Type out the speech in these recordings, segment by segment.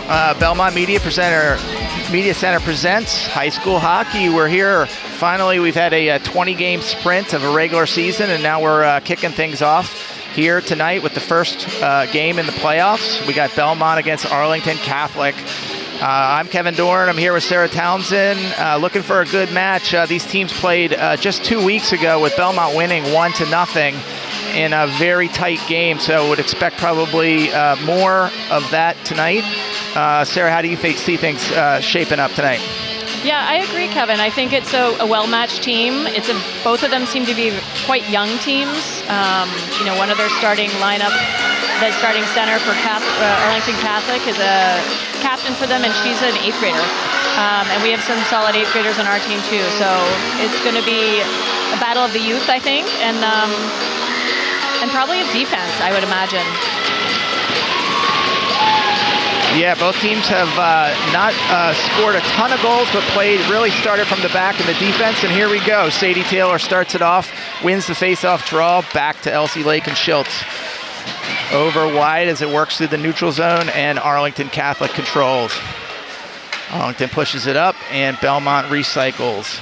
Belmont Media Center presents high school hockey. We're here. Finally, we've had a 20-game sprint of a regular season, and now we're kicking things off here tonight with the first game in the playoffs. We got Belmont against Arlington Catholic. I'm Kevin Dorn. I'm here with Sara Townsend, looking for a good match. These teams played just 2 weeks ago with Belmont winning 1-0 in a very tight game, so would expect probably more of that tonight. Sara, how do you see things shaping up tonight? Yeah, I agree, Kevin. I think it's a well-matched team. Both of them seem to be quite young teams. One of their starting lineup, the starting center for Arlington Catholic, is a captain for them, and she's an 8th grader. And we have some solid 8th graders on our team too. So it's going to be a battle of the youth, I think, and probably a defense, I would imagine. Yeah, both teams have not scored a ton of goals, but really started from the back in the defense. And here we go. Sadie Taylor starts it off, wins the face-off draw, back to Elsie Lake and Schultz. Over wide as it works through the neutral zone, and Arlington Catholic controls. Arlington pushes it up, and Belmont recycles.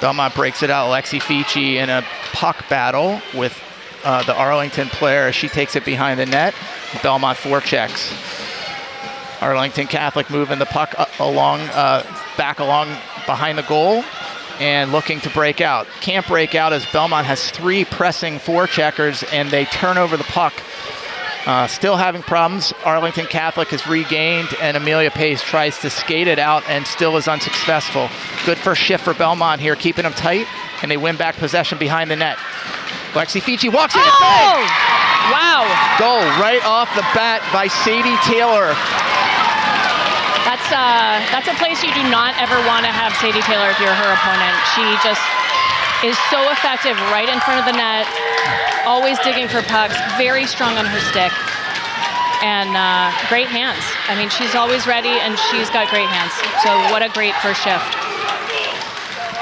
Belmont breaks it out. Lexi Fici in a puck battle with the Arlington player. She takes it behind the net. Belmont forechecks. Arlington Catholic moving the puck back along behind the goal and looking to break out. Can't break out as Belmont has 3 pressing forecheckers and they turn over the puck. Still having problems. Arlington Catholic has regained, and Amelia Pace tries to skate it out and still is unsuccessful. Good first shift for Belmont here, keeping them tight, and they win back possession behind the net. Lexi Fici walks in and bang! Wow! Goal right off the bat by Sadie Taylor. That's a place you do not ever want to have Sadie Taylor if you're her opponent. She just is so effective right in front of the net, always digging for pucks, very strong on her stick, and great hands. I mean, she's always ready, and she's got great hands. So what a great first shift.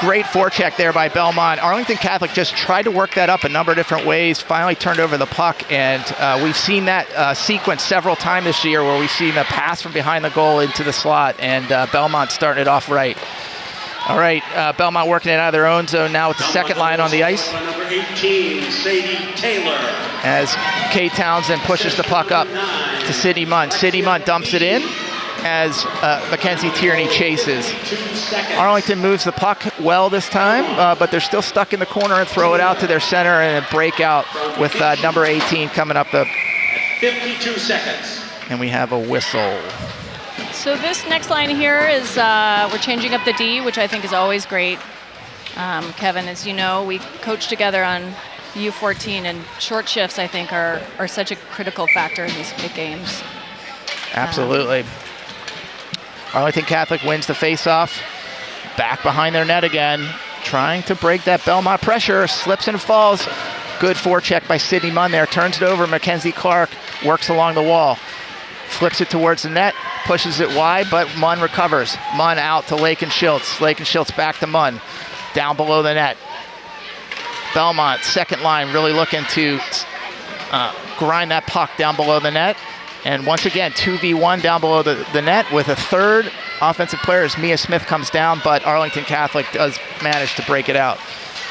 Great forecheck there by Belmont. Arlington Catholic just tried to work that up a number of different ways, finally turned over the puck, and we've seen that sequence several times this year where we've seen the pass from behind the goal into the slot, and Belmont starting it off right. All right, Belmont working it out of their own zone now with the second line on the ice. Number 18, Sadie Taylor. As Kate Townsend pushes the puck up to Sydney Munn. Sydney Munn dumps it in as Mackenzie Tierney chases. Arlington moves the puck well this time, but they're still stuck in the corner and throw it out to their center, and a breakout with number 18 coming up the 52 seconds. And we have a whistle. So this next line here is we're changing up the D, which I think is always great. Kevin, as you know, we coach together on U14, and short shifts, I think, are such a critical factor in these big games. Absolutely. Arlington Catholic wins the face-off. Back behind their net again, trying to break that Belmont pressure. Slips and falls. Good forecheck by Sydney Munn there. Turns it over. Mackenzie Clark works along the wall. Flips it towards the net. Pushes it wide, but Munn recovers. Munn out to Lake and Schultz. Lake and Schultz back to Munn. Down below the net. Belmont, second line, really looking to grind that puck down below the net. And once again, 2v1 down below the net with a third offensive player as Mia Smith comes down, but Arlington Catholic does manage to break it out.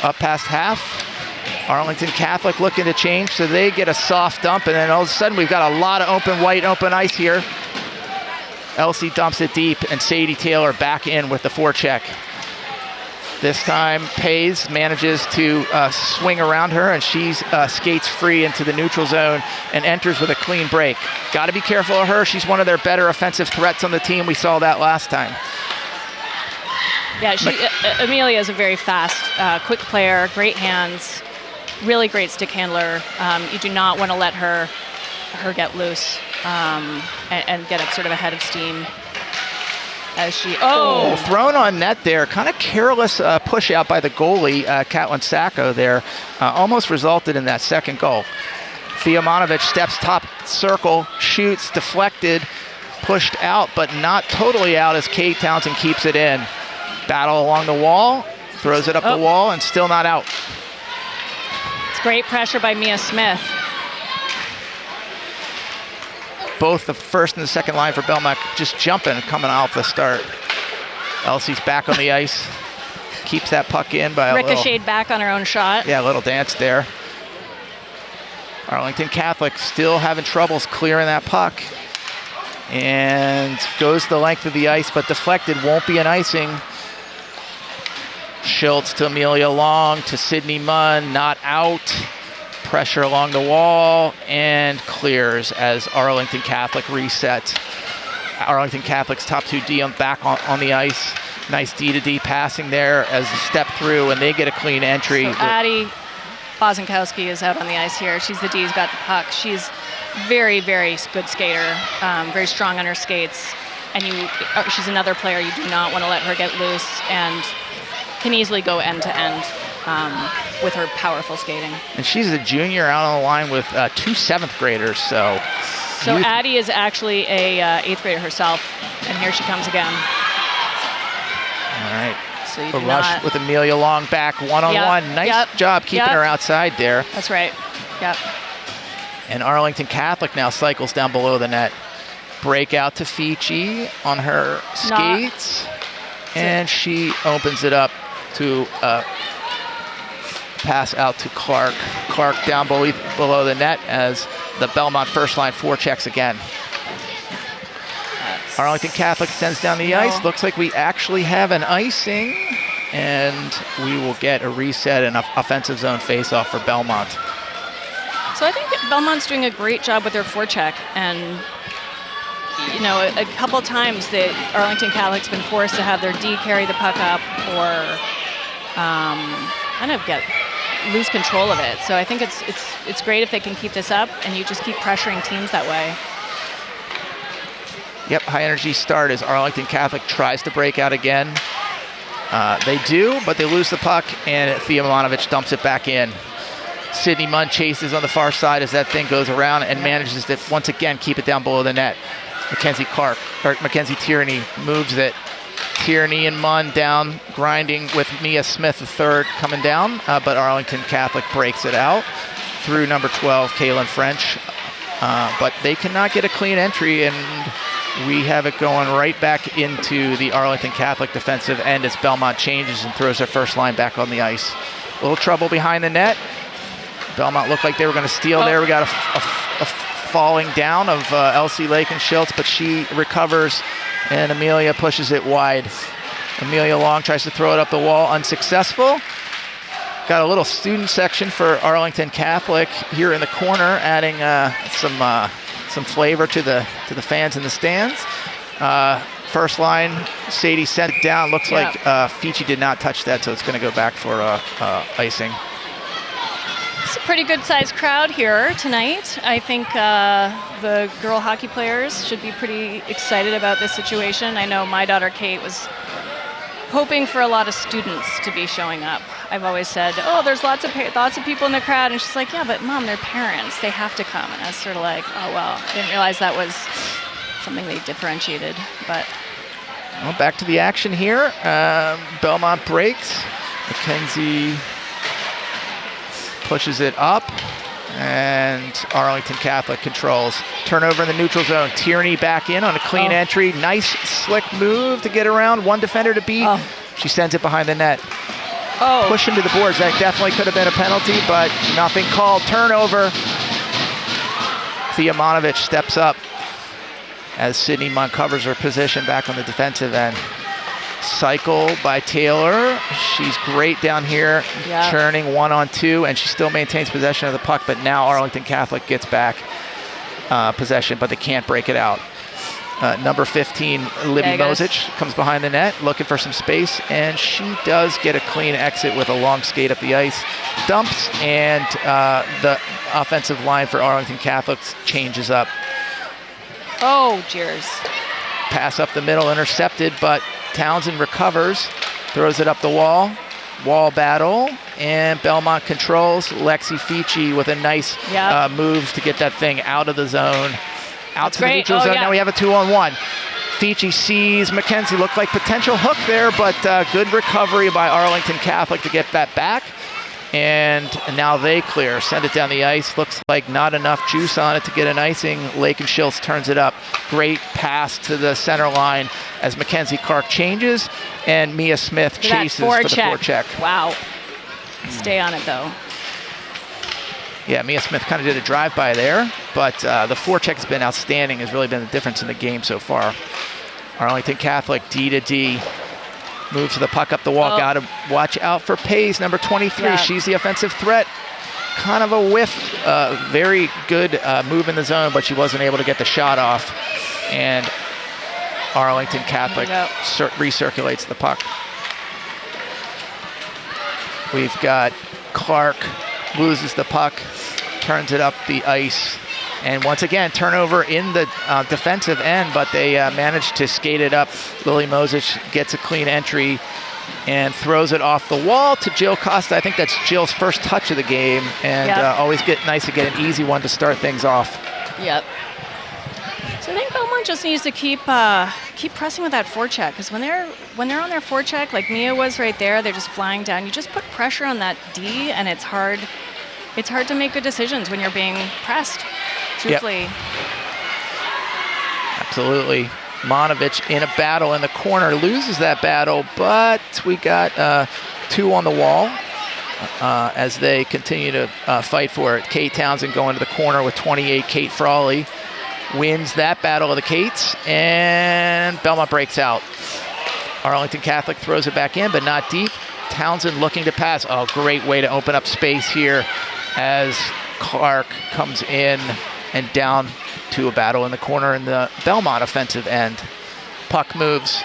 Up past half, Arlington Catholic looking to change, so they get a soft dump, and then all of a sudden we've got a lot of open ice here. Elsie dumps it deep, and Sadie Taylor back in with the forecheck. This time, Pays manages to swing around her, and she skates free into the neutral zone and enters with a clean break. Got to be careful of her. She's one of their better offensive threats on the team. We saw that last time. Yeah, Amelia is a very fast, quick player, great hands, really great stick handler. You do not want to let her get loose and get up sort of ahead of steam. As she thrown on net there, kind of careless push out by the goalie, Catlin Sacco there, almost resulted in that second goal. Fiamonovic steps top circle, shoots, deflected, pushed out, but not totally out as Kate Townsend keeps it in. Battle along the wall, throws it up the wall, and still not out. It's great pressure by Mia Smith. both the first and the second line for Belmont just jumping, coming off the start. Elsie's back on the ice. Keeps that puck in by a ricocheted back on her own shot. Yeah, a little dance there. Arlington Catholic still having troubles clearing that puck. And goes the length of the ice, but deflected, won't be an icing. Schultz to Amelia Long to Sydney Munn, not out. Pressure along the wall and clears as Arlington Catholic resets. Arlington Catholic's top 2D back on the ice. Nice D-to-D passing there as a step through, and they get a clean entry. So Addie Bozankowski is out on the ice here. She's the D who's got the puck. She's very, very good skater, very strong on her skates. And she's another player you do not want to let her get loose and can easily go end to end with her powerful skating. And she's a junior out on the line with 2 7th graders, so. So Addie is actually a 8th grader herself, and here she comes again. All right. So you a rush with Amelia Long back one-on-one. Nice job keeping her outside there. That's right. Yep. And Arlington Catholic now cycles down below the net. Break out to Fici on her skates. And she opens it up to pass out to Clark. Clark down below the net as the Belmont first line forechecks again. Arlington Catholic sends down the ice. Looks like we actually have an icing, and we will get a reset and an offensive zone faceoff for Belmont. So I think Belmont's doing a great job with their forecheck, and you know, a couple times that Arlington Catholic's been forced to have their D carry the puck up or kind of lose control of it. So I think it's great if they can keep this up, and you just keep pressuring teams that way. Yep, high energy start as Arlington Catholic tries to break out again. They do, but they lose the puck, and Fiimonovic dumps it back in. Sydney Munn chases on the far side as that thing goes around and manages to once again keep it down below the net. Mackenzie Tierney moves it. Tierney and Munn down, grinding with Mia Smith, the third, coming down, but Arlington Catholic breaks it out through number 12, Kaylin French. But they cannot get a clean entry, and we have it going right back into the Arlington Catholic defensive end as Belmont changes and throws their first line back on the ice. A little trouble behind the net. Belmont looked like they were going to steal there. We got a falling down of Elsie Lake and Schultz, but she recovers, and Amelia pushes it wide. Amelia Long tries to throw it up the wall, unsuccessful. Got a little student section for Arlington Catholic here in the corner, adding some flavor to the fans in the stands. First line, Sadie sent it down. Looks like Fici did not touch that, so it's going to go back for icing. It's a pretty good-sized crowd here tonight. I think the girl hockey players should be pretty excited about this situation. I know my daughter Kate was hoping for a lot of students to be showing up. I've always said, oh, there's lots of people in the crowd, and she's like, yeah, but Mom, they're parents. They have to come. And I was sort of like, oh, well, I didn't realize that was something they differentiated. But well, back to the action here. Belmont breaks. Mackenzie pushes it up, and Arlington Catholic controls. Turnover in the neutral zone. Tierney back in on a clean entry. Nice slick move to get around. One defender to beat. She sends it behind the net. Push into the boards. That definitely could have been a penalty, but nothing called. Turnover. Fiimonovic steps up as Sydney Munn covers her position back on the defensive end. Cycle by Taylor. She's great down here, churning 1-on-2, and she still maintains possession of the puck, but now Arlington Catholic gets back possession, but they can't break it out. Number 15, Libby Mosic, comes behind the net, looking for some space, and she does get a clean exit with a long skate up the ice. Dumps, and the offensive line for Arlington Catholic changes up. Oh, jeers. Pass up the middle, intercepted, but Townsend recovers, throws it up the wall. Wall battle, and Belmont controls. Lexi Fici with a nice move to get that thing out of the zone. Out to the neutral zone. Now we have a 2-on-1. Fici sees Mackenzie. Looked like potential hook there, but good recovery by Arlington Catholic to get that back. And now they clear. Send it down the ice. Looks like not enough juice on it to get an icing. Lakin Schultz turns it up. Great pass to the center line as Mackenzie Clark changes. And Mia Smith chases for the forecheck. Wow. Stay on it, though. Yeah, Mia Smith kind of did a drive-by there. But the forecheck has been outstanding. Has really been the difference in the game so far. Arlington Catholic, D to D. Moves the puck up the wall. Got to watch out for Pays, number 23. Yeah. She's the offensive threat. Kind of a whiff. Very good move in the zone, but she wasn't able to get the shot off. And Arlington Catholic recirculates the puck. We've got Clark loses the puck, turns it up the ice. And once again, turnover in the defensive end, but they managed to skate it up. Lily Moses gets a clean entry and throws it off the wall to Jill Costa. I think that's Jill's first touch of the game, and always nice to get an easy one to start things off. Yep. So I think Belmont just needs to keep pressing with that forecheck, because when they're on their forecheck, like Mia was right there, they're just flying down. You just put pressure on that D, and it's hard. It's hard to make good decisions when you're being pressed. Truthfully. Yep. Absolutely. Monovich in a battle in the corner, loses that battle, but we got 2 on the wall as they continue to fight for it. Kate Townsend going to the corner with 28. Kate Frawley wins that battle of the Kates, and Belmont breaks out. Arlington Catholic throws it back in, but not deep. Townsend looking to pass. Oh, great way to open up space here as Clark comes in and down to a battle in the corner in the Belmont offensive end. Puck moves.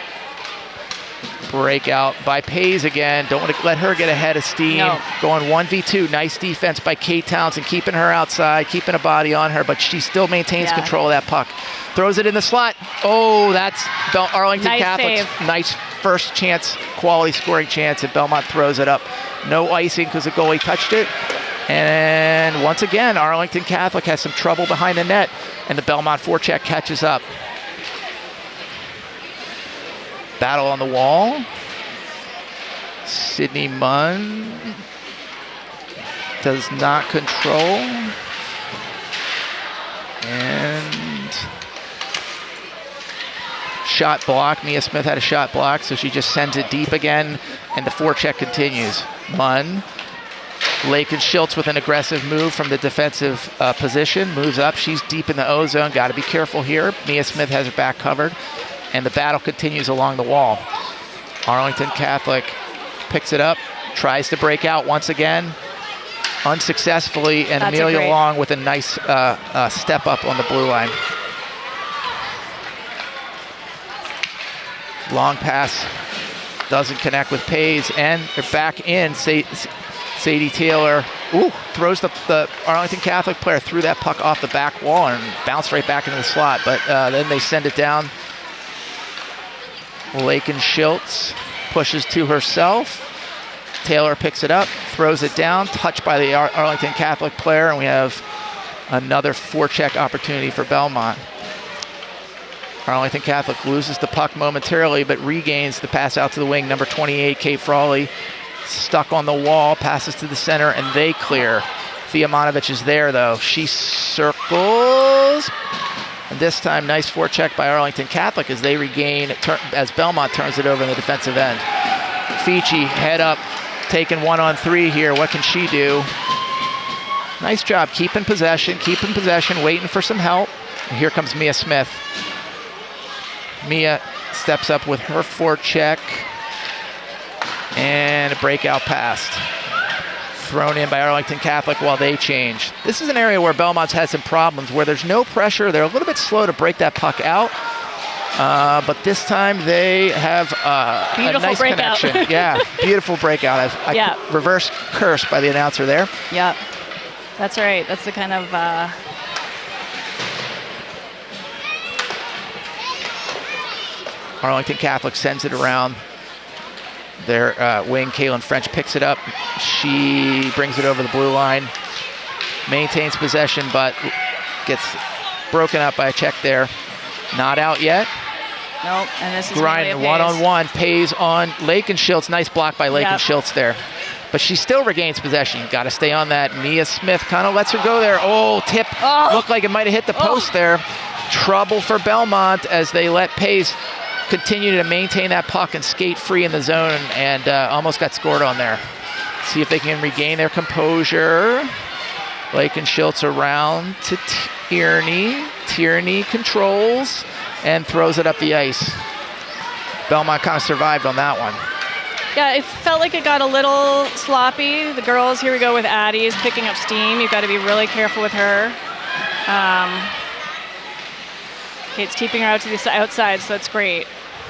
Breakout by Pays again. Don't want to let her get ahead of steam. No. Going 1v2. Nice defense by Kate Townsend, keeping her outside, keeping a body on her, but she still maintains control of that puck. Throws it in the slot. Oh, that's Arlington Catholic's nice first chance, quality scoring chance, and Belmont throws it up. No icing because the goalie touched it. And once again, Arlington Catholic has some trouble behind the net, and the Belmont forecheck catches up. Battle on the wall. Sydney Munn does not control. And shot block. Mia Smith had a shot block, so she just sends it deep again, and the forecheck continues. Munn. Lakin Schultz with an aggressive move from the defensive position. Moves up. She's deep in the O zone. Got to be careful here. Mia Smith has her back covered. And the battle continues along the wall. Arlington Catholic picks it up. Tries to break out once again. Unsuccessfully. And Amelia Long with a nice step up on the blue line. Long pass. Doesn't connect with Pays. And they're back in. Sadie Taylor throws the Arlington Catholic player through that puck off the back wall and bounced right back into the slot. But then they send it down. Lakin Schultz pushes to herself. Taylor picks it up, throws it down, touched by the Arlington Catholic player, and we have another forecheck opportunity for Belmont. Arlington Catholic loses the puck momentarily, but regains the pass out to the wing. Number 28, Kate Frawley, stuck on the wall, passes to the center, and they clear. Thea Monovich is there, though. She circles. And this time, nice forecheck by Arlington Catholic as they regain, as Belmont turns it over in the defensive end. Fici, head up, taking 1-on-3 here. What can she do? Nice job keeping possession, waiting for some help. And here comes Mia Smith. Mia steps up with her forecheck. And a breakout pass. Thrown in by Arlington Catholic while they change. This is an area where Belmont's had some problems, where there's no pressure. They're a little bit slow to break that puck out. But this time they have a nice breakout. connection. Yeah, beautiful breakout. Reverse curse by the announcer there. Yeah, that's right. That's the kind of... Arlington Catholic sends it around. Their wing, Kaylin French, picks it up. She brings it over the blue line, maintains possession, but gets broken up by a check there. Not out yet. Nope, and this is grinding one-on-one. Pays on Lakin Schultz. Nice block by Lakin Schultz there. but she still regains possession. You got to stay on that. Mia Smith kind of lets her go there. Oh, tip. Looked like it might have hit the post there. Trouble for Belmont as they let Pace continue to maintain that puck and skate free in the zone, and almost got scored on there. See if they can regain their composure. Blake and Schultz around to Tierney. Tierney controls and throws it up the ice. Belmont kind of survived on that one. Yeah, it felt like it got a little sloppy. The girls, here we go with Addie, is picking up steam. You've got to be really careful with her. Kate's keeping her out to the outside, so that's great.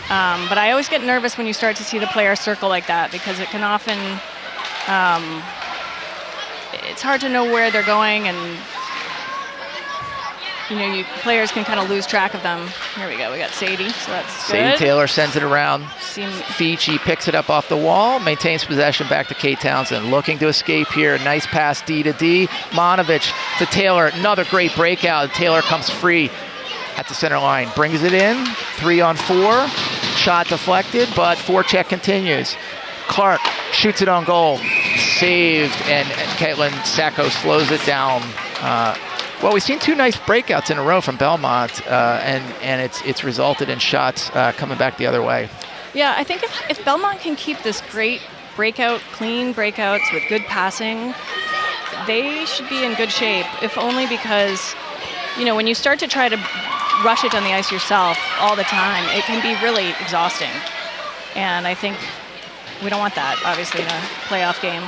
But I always get nervous when you start to see the player circle like that, because it can often, it's hard to know where they're going, and players can kind of lose track of them. Here we go, we got Sadie, so that's good. Sadie Taylor sends it around. Fici picks it up off the wall, maintains possession back to Kate Townsend. Looking to escape here, nice pass D to D. Monovich to Taylor, another great breakout. Taylor comes free at the center line, brings it in, 3-on-4, shot deflected, but forecheck continues. Clark shoots it on goal, saved, and Caitlin Sacco slows it down. Well, we've seen 2 nice breakouts in a row from Belmont, and it's resulted in shots coming back the other way. Yeah, I think if Belmont can keep this great breakout, clean breakouts with good passing, they should be in good shape, if only because, when you start to try to rush it on the ice yourself all the time, it can be really exhausting. And I think we don't want that, obviously, in a playoff game.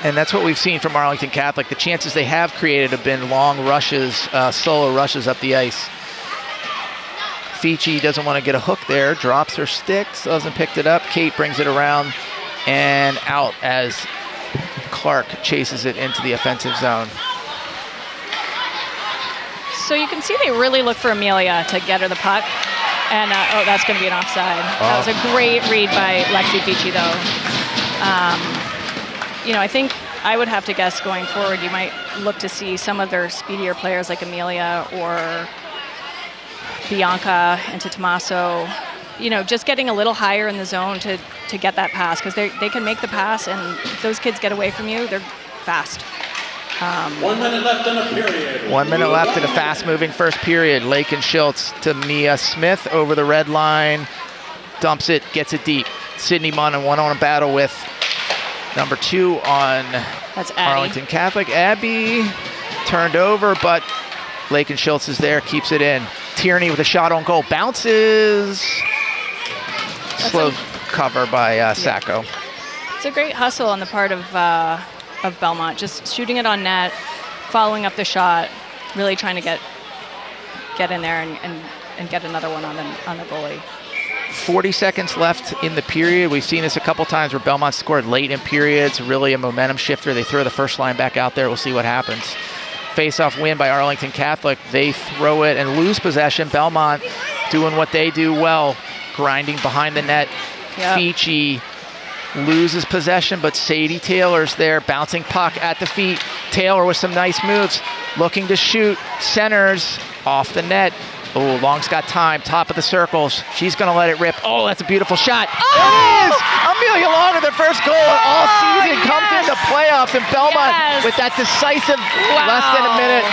And that's what we've seen from Arlington Catholic. The chances they have created have been long rushes, solo rushes up the ice. Fici doesn't want to get a hook there, drops her sticks, doesn't pick it up. Kate brings it around and out as Clark chases it into the offensive zone. So you can see they really look for Amelia to get her the puck. And, that's going to be an offside. That was a great read by Lexi Fici, though. I think I would have to guess going forward, you might look to see some of their speedier players like Amelia or Bianca into Tommaso, just getting a little higher in the zone to get that pass, because they can make the pass, and if those kids get away from you, they're fast. 1 minute left in a period. 1 minute left in a fast-moving first period. Lake and Schultz to Mia Smith over the red line. Dumps it, gets it deep. Sydney Munn one-on-one battle with number 2 on Arlington Catholic. Abby turned over, but Lake and Schultz is there, keeps it in. Tierney with a shot on goal. Bounces. Slow cover by Sacco. It's a great hustle on the part of Belmont, just shooting it on net, following up the shot, really trying to get in there and get another one on the goalie. 40 seconds left in the period. We've seen this a couple times where Belmont scored late in periods, really a momentum shifter. They throw the first line back out there. We'll see what happens. Face-off win by Arlington Catholic. They throw it and lose possession. Belmont doing what they do well, grinding behind the net. Yep. Fici loses possession, but Sadie Taylor's there, bouncing puck at the feet. Taylor with some nice moves, looking to shoot, centers off the net. Oh, Long's got time, top of the circles. She's gonna let it rip. Oh, that's a beautiful shot. Oh! It is! Amelia Long with her first goal all season, comes into playoffs, and Belmont with that decisive less than a minute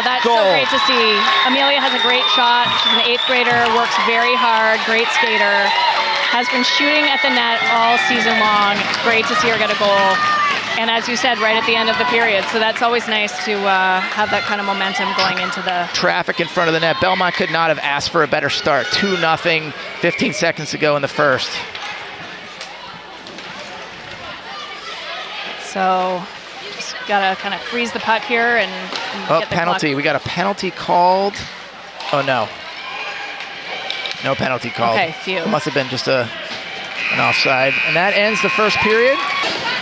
that's goal. So great to see. Amelia has a great shot. She's an 8th grader, works very hard, great skater. Has been shooting at the net all season long. It's great to see her get a goal. And as you said, right at the end of the period. So that's always nice to have that kind of momentum going into the... Traffic in front of the net. Belmont could not have asked for a better start. 2-0, 15 seconds to go in the first. So just got to kind of freeze the puck here and get the penalty. clock. We got a penalty called. Oh, no. No penalty called. Okay, phew. It must have been just an offside. And that ends the first period.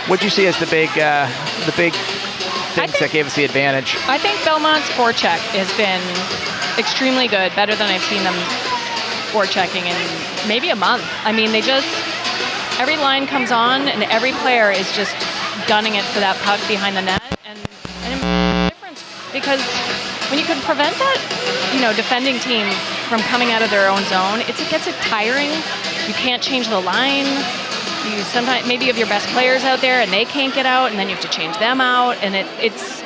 What'd you see as the big things that gave us the advantage? I think Belmont's forecheck has been extremely good, better than I've seen them forechecking in maybe a month. I mean, every line comes on and every player is just gunning it for that puck behind the net, and it makes a difference, because when you can prevent that, defending team from coming out of their own zone, it gets tiring. You can't change the line. you sometimes maybe you have your best players out there and they can't get out, and then you have to change them out, and it's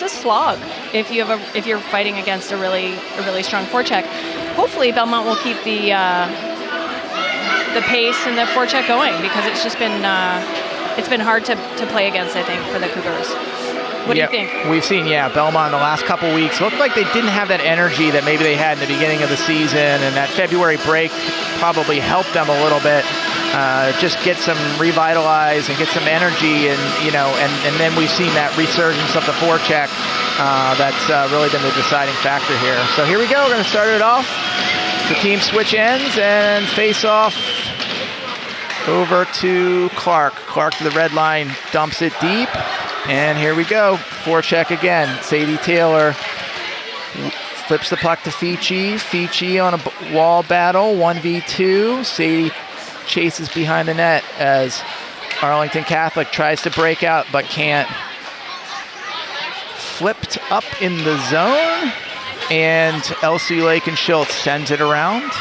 a slog if you're fighting against a really strong forecheck. Hopefully Belmont will keep the pace and the forecheck going, because it's just been hard to play against, I think, for the Cougars. What do you think? We've seen, Belmont in the last couple weeks looked like they didn't have that energy that maybe they had in the beginning of the season, and that February break probably helped them a little bit. Just get some revitalized and get some energy, and then we've seen that resurgence of the forecheck. That's really been the deciding factor here. So here we go. We're going to start it off. The team switch ends and face off over to Clark. Clark to the red line, dumps it deep. And here we go. Forecheck again. Sadie Taylor flips the puck to Fichi. Fichi on a wall battle, 1v2. Sadie chases behind the net as Arlington Catholic tries to break out but can't. Flipped up in the zone, and LC Lake and Schultz sends it around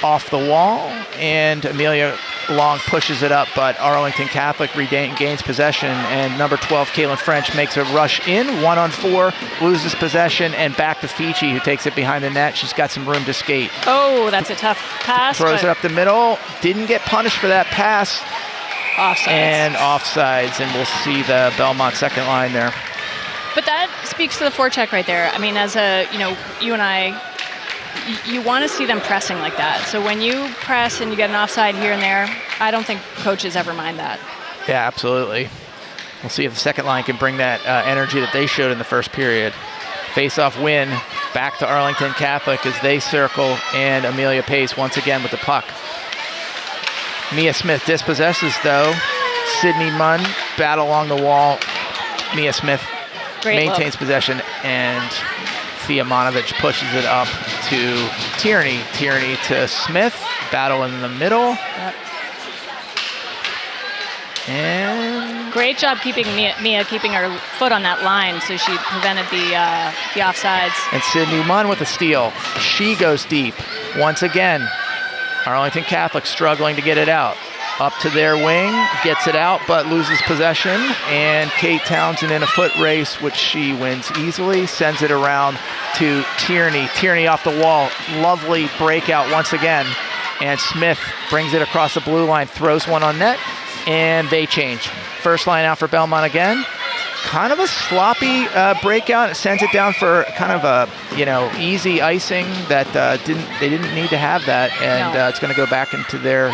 off the wall, and Amelia Long pushes it up, but Arlington Catholic gains possession, and number 12, Caitlin French, makes a rush in, 1-on-4, loses possession, and back to Fichi, who takes it behind the net. She's got some room to skate. Oh, that's a tough pass. Throws it up the middle, didn't get punished for that pass. Offsides. And offsides, and we'll see the Belmont second line there. But that speaks to the forecheck right there. I mean, as you and I, you want to see them pressing like that. So when you press and you get an offside here and there, I don't think coaches ever mind that. Yeah, absolutely. We'll see if the second line can bring that energy that they showed in the first period. Face-off win back to Arlington Catholic as they circle, and Amelia Pace once again with the puck. Mia Smith dispossesses, though. Sydney Munn battle along the wall. Mia Smith maintains possession, and Thea Monovich pushes it up to Tierney. Tierney to Smith, battle in the middle. Yep. And great job keeping Mia keeping her foot on that line, so she prevented the offsides. And Sydney Munn with a steal. She goes deep once again. Arlington Catholic struggling to get it out. Up to their wing, gets it out, but loses possession. And Kate Townsend in a foot race, which she wins easily, sends it around to Tierney. Tierney off the wall, lovely breakout once again. And Smith brings it across the blue line, throws one on net, and they change. First line out for Belmont again. Kind of a sloppy breakout. It sends it down for kind of a easy icing that they didn't need to have that, and it's going to go back into their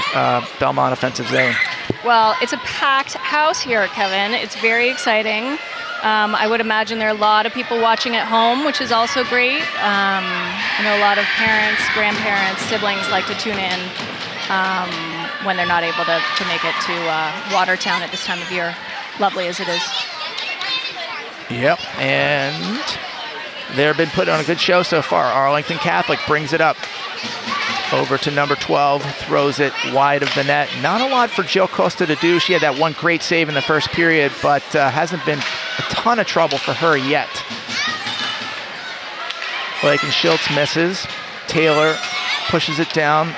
Belmont offensive zone. Well, it's a packed house here, Kevin. It's very exciting. I would imagine there are a lot of people watching at home, which is also great. I know a lot of parents, grandparents, siblings like to tune in when they're not able to make it to Watertown at this time of year, lovely as it is. Yep, and they've been putting on a good show so far. Arlington Catholic brings it up over to number 12, throws it wide of the net. Not a lot for Jill Costa to do. She had that one great save in the first period, but hasn't been a ton of trouble for her yet. Blake and Schultz misses. Taylor pushes it down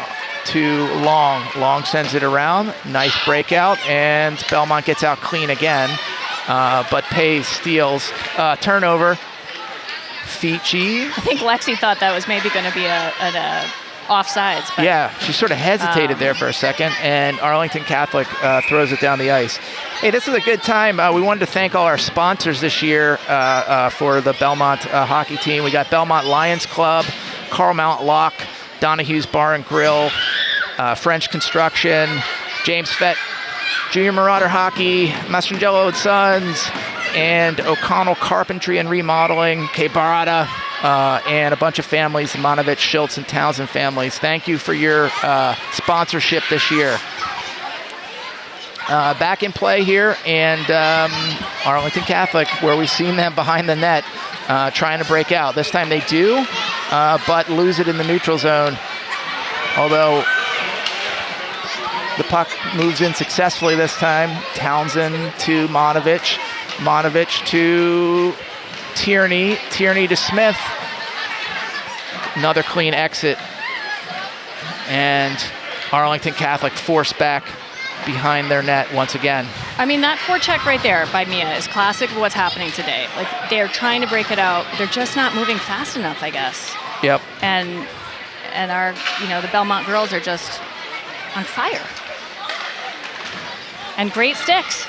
to Long. Long sends it around. Nice breakout, and Belmont gets out clean again. But Pace steals. Turnover. Fichi. I think Lexi thought that was maybe going to be an offsides. But, yeah, she sort of hesitated there for a second, and Arlington Catholic throws it down the ice. Hey, this is a good time. We wanted to thank all our sponsors this year for the Belmont hockey team. We got Belmont Lions Club, Carl Mount Lock, Donahue's Bar and Grill, French Construction, James Fett Junior Marauder Hockey, Mastrangelo and Sons, and O'Connell Carpentry and Remodeling, K. Barada, and a bunch of families, the Monovich, Schultz, and Townsend families. Thank you for your sponsorship this year. Back in play here, and Arlington Catholic, where we've seen them behind the net trying to break out. This time they do, but lose it in the neutral zone. Although the puck moves in successfully this time. Townsend to Monovich. Monovich to Tierney. Tierney to Smith. Another clean exit. And Arlington Catholic forced back behind their net once again. I mean, that forecheck right there by MIAA is classic of what's happening today. Like, they're trying to break it out. They're just not moving fast enough, I guess. Yep. And our, the Belmont girls are just on fire. And great sticks.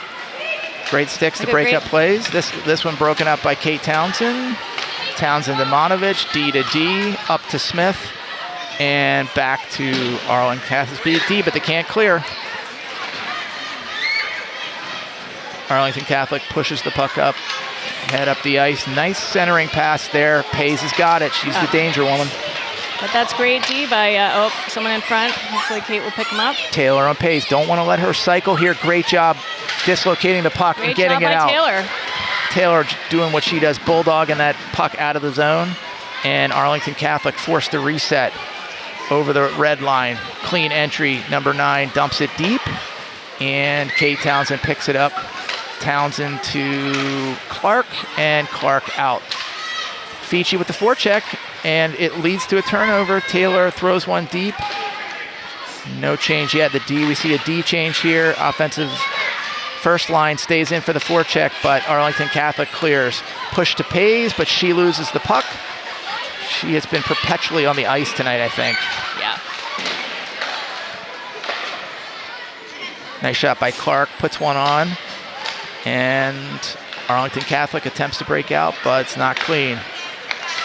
Great sticks to break up plays. This one broken up by Kate Townsend. Townsend to Monovich, D to D, up to Smith, and back to Arlington Catholic D, but they can't clear. Arlington Catholic pushes the puck up, head up the ice. Nice centering pass there. Pays has got it. She's the danger woman. But that's great D by, someone in front. Hopefully Kate will pick him up. Taylor on Pays. Don't want to let her cycle here. Great job dislocating the puck and getting it out. Great job by Taylor. Taylor doing what she does, bulldogging that puck out of the zone. And Arlington Catholic forced to reset over the red line. Clean entry, number 9 dumps it deep. And Kate Townsend picks it up. Townsend to Clark, and Clark out. Fici with the forecheck, and it leads to a turnover. Taylor throws one deep. No change yet. The D, we see a D change here. Offensive first line stays in for the forecheck, but Arlington Catholic clears. Push to Pays, but she loses the puck. She has been perpetually on the ice tonight, I think. Yeah. Nice shot by Clark, puts one on. And Arlington Catholic attempts to break out, but it's not clean.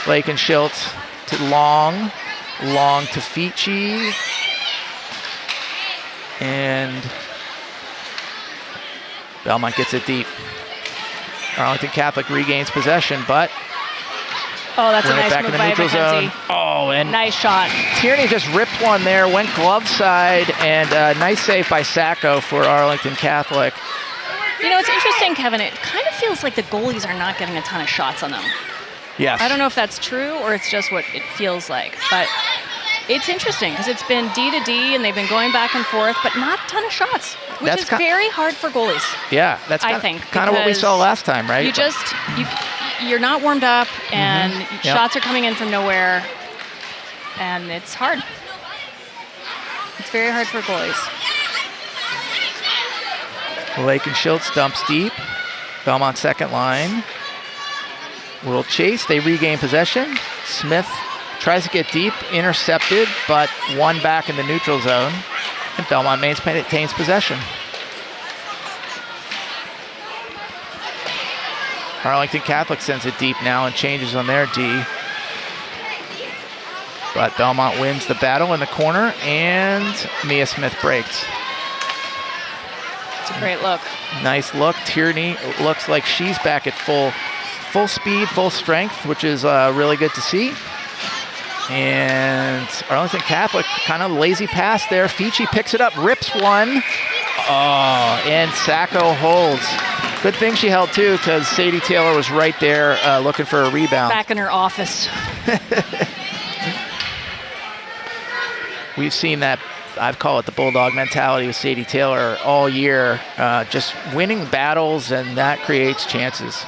Blake and Schultz to Long to Fici. And Belmont gets it deep. Arlington Catholic regains possession, but that's a win it nice back move in the by neutral zone. Mackenzie. Oh, and Nice shot. Tierney just ripped one there, went glove side, and nice save by Sacco for Arlington Catholic. It's interesting, Kevin. It kind of feels like the goalies are not getting a ton of shots on them. Yes. I don't know if that's true or it's just what it feels like, but it's interesting because it's been D to D and they've been going back and forth, but not a ton of shots, which is very hard for goalies. Yeah, that's kind of what we saw last time, right? You're not warmed up and shots are coming in from nowhere, and it's hard. It's very hard for goalies. Lake and Schultz dumps deep. Belmont second line. Will chase. They regain possession. Smith tries to get deep, intercepted, but one back in the neutral zone. And Belmont maintains possession. Arlington Catholic sends it deep now and changes on their D. But Belmont wins the battle in the corner, and Mia Smith breaks. It's a great look. Nice look. Tierney looks like she's back at full speed, full strength, which is really good to see. And Arlington Catholic, kind of lazy pass there. Fici picks it up, rips one. Oh, and Sacco holds. Good thing she held too, because Sadie Taylor was right there looking for a rebound. Back in her office. We've seen that. I've called it the bulldog mentality with Sadie Taylor all year, just winning battles, and that creates chances.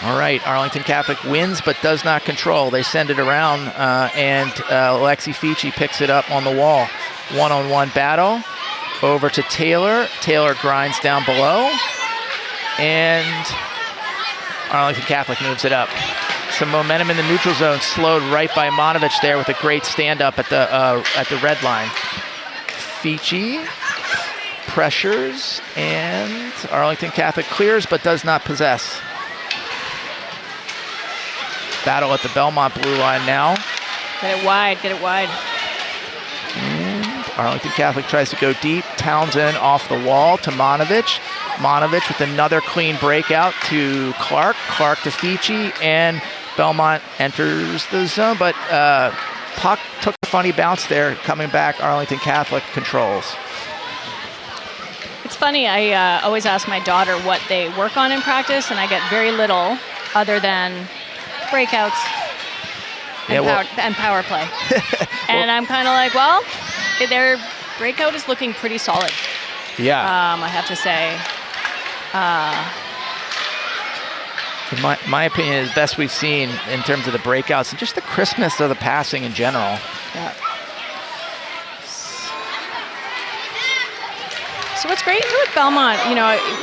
All right, Arlington Catholic wins but does not control. They send it around, and Lexi Fici picks it up on the wall. One-on-one battle over to Taylor. Taylor grinds down below, and Arlington Catholic moves it up. Some momentum in the neutral zone, slowed right by Monovich there with a great stand-up at the red line. Fici pressures, and Arlington Catholic clears but does not possess. Battle at the Belmont blue line now. Get it wide, get it wide. And Arlington Catholic tries to go deep. Townsend off the wall to Monovich. Monovich with another clean breakout to Clark. Clark to Fici, and Belmont enters the zone, but puck took a funny bounce there. Coming back, Arlington Catholic controls. It's funny, I always ask my daughter what they work on in practice, and I get very little other than breakouts and power play. And I'm kind of like, well, their breakout is looking pretty solid. Yeah. I have to say. In my opinion, is best we've seen in terms of the breakouts and just the crispness of the passing in general. Yeah. what's great with Belmont,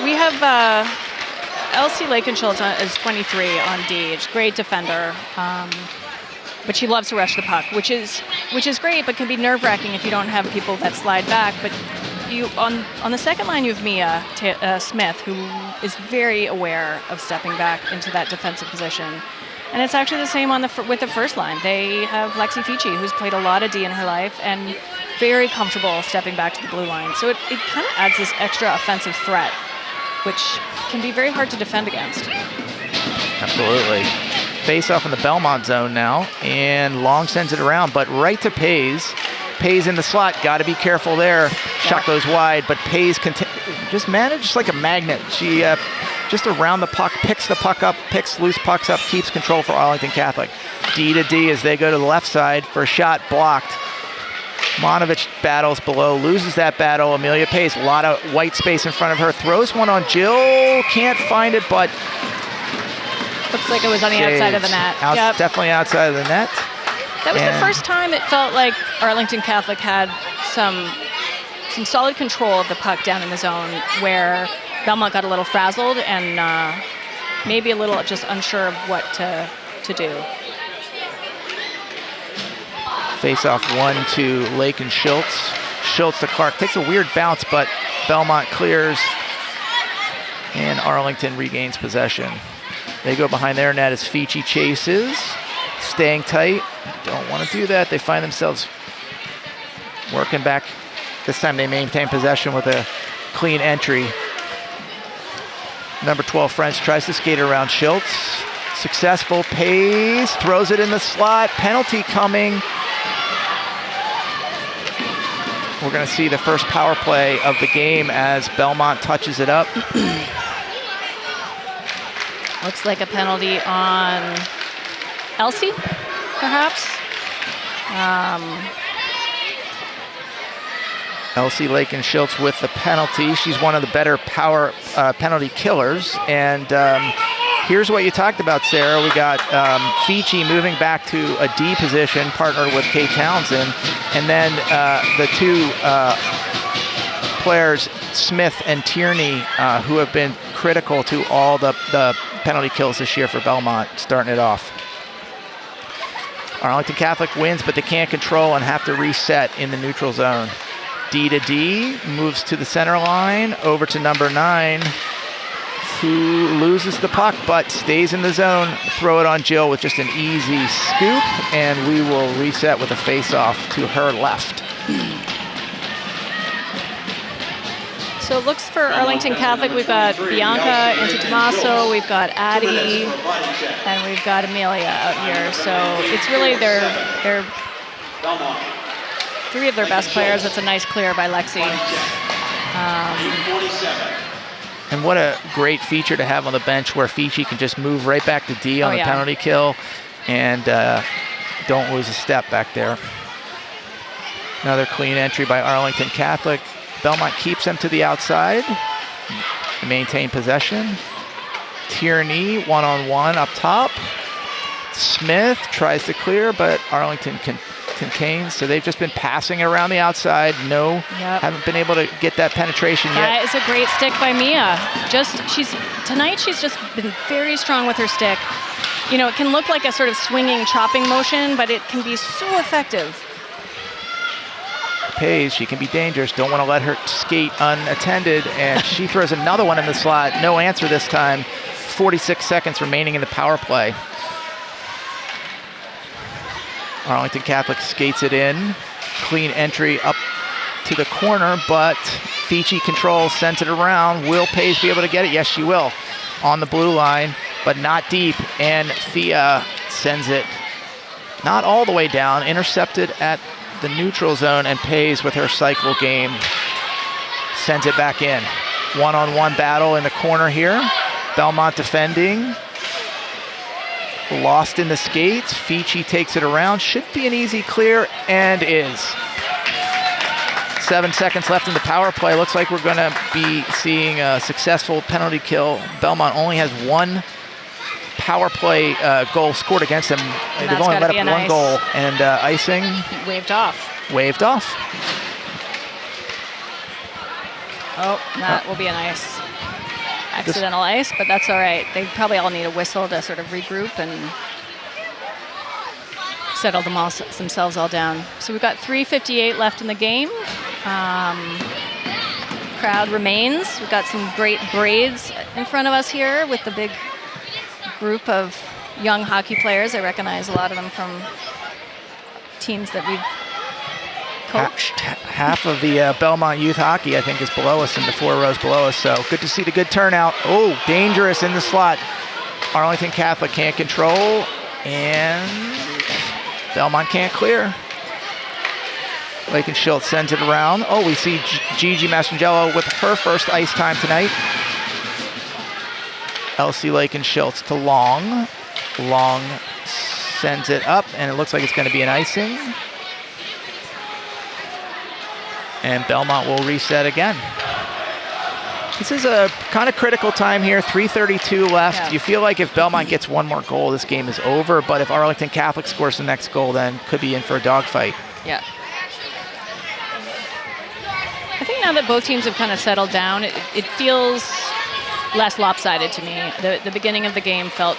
we have Elsie Lakenschultz is 23 on D. She's a great defender, but she loves to rush the puck, which is great, but can be nerve-wracking if you don't have people that slide back. But you on the second line, you have Mia Smith, who is very aware of stepping back into that defensive position. And it's actually the same with the first line. They have Lexi Fici, who's played a lot of D in her life and very comfortable stepping back to the blue line. So it kind of adds this extra offensive threat, which can be very hard to defend against. Absolutely. Face off in the Belmont zone now, and Long sends it around, but right to Pays. Pays in the slot, got to be careful there. Shot goes wide, but Pays just managed like a magnet. She just around the puck, picks the puck up, picks loose pucks up, keeps control for Arlington Catholic. D to D as they go to the left side for a shot blocked. Monovich battles below, loses that battle. Amelia Pays, a lot of white space in front of her, throws one on Jill, can't find it, but looks like it was on the outside of the net. Yep. Definitely outside of the net. That was the first time it felt like Arlington Catholic had some solid control of the puck down in the zone, where Belmont got a little frazzled and maybe a little just unsure of what to do. Face off 1-2, Lake and Schultz. Schultz to Clark, takes a weird bounce, but Belmont clears, and Arlington regains possession. They go behind their net as Fici chases, staying tight. Don't want to do that. They find themselves working back. This time they maintain possession with a clean entry. Number 12, French, tries to skate around Schultz. Successful, Pays, throws it in the slot. Penalty coming. We're going to see the first power play of the game as Belmont touches it up. Looks like a penalty on Elsie, perhaps. Elsie Laken-Schultz with the penalty. She's one of the better power penalty killers. And here's what you talked about, Sarah. We got Fici moving back to a D position, partnered with Kate Townsend. And then the two players, Smith and Tierney, who have been critical to all the penalty kills this year for Belmont, starting it off. Arlington Catholic wins, but they can't control and have to reset in the neutral zone. D to D, moves to the center line, over to number 9, who loses the puck but stays in the zone. Throw it on Jill with just an easy scoop, and we will reset with a face-off to her left. So it looks for Arlington Catholic, we've got Bianca into Tommaso, we've got Addie, and we've got Amelia out here. So it's really their 3 of their best players. It's a nice clear by Lexi. And what a great feature to have on the bench, where Fici can just move right back to D on the penalty kill and don't lose a step back there. Another clean entry by Arlington Catholic. Belmont keeps them to the outside, maintain possession. Tierney, one-on-one up top. Smith tries to clear, but Arlington contains. So they've just been passing around the outside. Haven't been able to get that penetration yet. That is a great stick by Mia. Tonight she's just been very strong with her stick. It can look like a sort of swinging, chopping motion, but it can be so effective. Pays, she can be dangerous. Don't want to let her skate unattended, and she throws another one in the slot. No answer this time. 46 seconds remaining in the power play. Arlington Catholic skates it in. Clean entry up to the corner, but Fici controls, sends it around. Will Pays be able to get it? Yes, she will. On the blue line, but not deep, and Thea sends it not all the way down, intercepted at the neutral zone, and Pays with her cycle game sends it back in. One-on-one battle in the corner here. Belmont defending. Lost in the skates. Fici takes it around. Should be an easy clear, and is. 7 seconds left in the power play. Looks like we're going to be seeing a successful penalty kill. Belmont only has one power play goal scored against them. They've only let up one goal, and icing. Waved off. Oh, that will be an accidental ice, but that's all right. They probably all need a whistle to sort of regroup and settle themselves all down. So we've got 3:58 left in the game. Crowd remains. We've got some great braids in front of us here with the big group of young hockey players. I recognize a lot of them from teams that we've coached. Half of the Belmont youth hockey, I think, is below us in the 4 rows below us. So good to see the good turnout. Oh, dangerous in the slot. Arlington Catholic can't control, and Belmont can't clear. Lakin Schultz sends it around. Oh, we see Gigi Mastrangelo with her first ice time tonight. Elsie Lakin Schultz to Long. Long sends it up, and it looks like it's going to be an icing. And Belmont will reset again. This is a kind of critical time here, 3:32 left. Yeah. You feel like if Belmont gets one more goal, this game is over. But if Arlington Catholic scores the next goal, then could be in for a dogfight. Yeah. I think now that both teams have kind of settled down, it feels less lopsided to me. The beginning of the game felt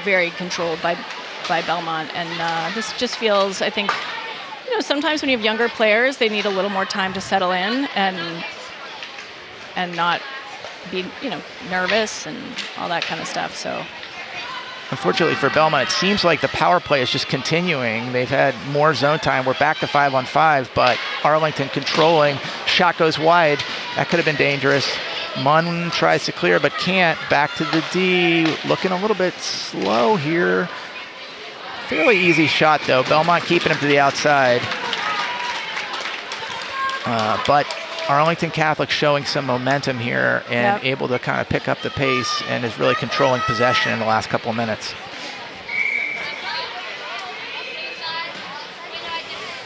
very controlled by Belmont, and this just feels, I think, sometimes when you have younger players, they need a little more time to settle in and not be, nervous and all that kind of stuff. So. Unfortunately for Belmont, it seems like the power play is just continuing. They've had more zone time. We're back to 5-on-5, but Arlington controlling. Shot goes wide. That could have been dangerous. Munn tries to clear, but can't. Back to the D. Looking a little bit slow here. Fairly easy shot, though. Belmont keeping him to the outside. But Arlington Catholic showing some momentum here and able to kind of pick up the pace and is really controlling possession in the last couple of minutes.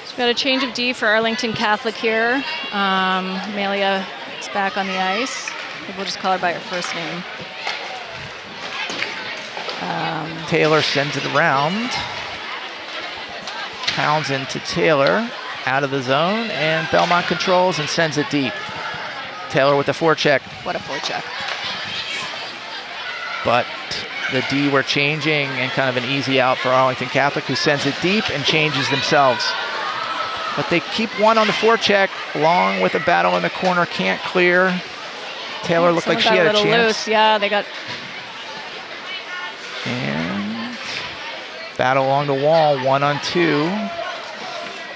So we've got a change of D for Arlington Catholic here. MIAA is back on the ice. We'll just call her by her first name. Taylor sends it around. Townsend to Taylor. Out of the zone, and Belmont controls and sends it deep. Taylor with the forecheck. What a forecheck. But the D were changing, and kind of an easy out for Arlington Catholic, who sends it deep and changes themselves. But they keep one on the forecheck, along with a battle in the corner, can't clear. Taylor looked like she had a chance. Loose. Yeah, they got. And battle along the wall, 1-on-2.